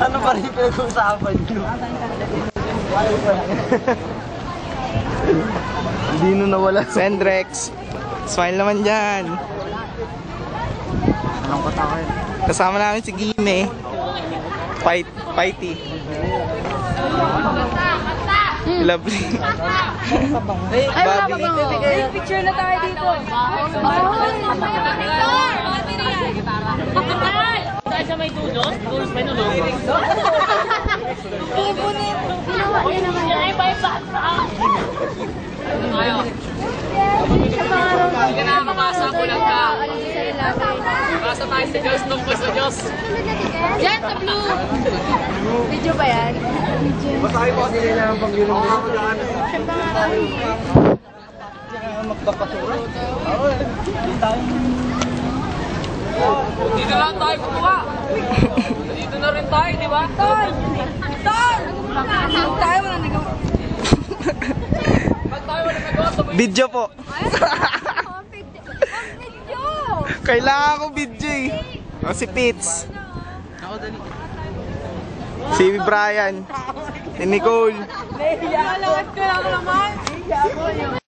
Ano pa rin pinag-uusapan nyo? Hindi na nawala. Sendrex. Smile naman dyan. Anong kataka yun? Kasama namin si Gime. Fighty. Lovely. Bobby. Picture na tayo dito. Dahil sa may dulos may nulog. Ibo na yun. Ginawa niya naman. Ay, may bata! Hindi ka na mamasa, bulag ka. Mamasa tayo sa Diyos, tungkol sa Diyos. Yan, sa blue. Video ba yan? Basahin mo kasi nila ang pag-yunong dito. Siyempre nga namin. Magpapasura. Dito lang tayo kukuha. Dito na rin tayo, di ba? Tol! Tol! Tayo wala nagawa. Pag tayo wala nagawa, sabay. Video po. Video! Kailangan ko video eh. O, si Pitts. Si Brian. Si Nicole. Malawat ko lang naman.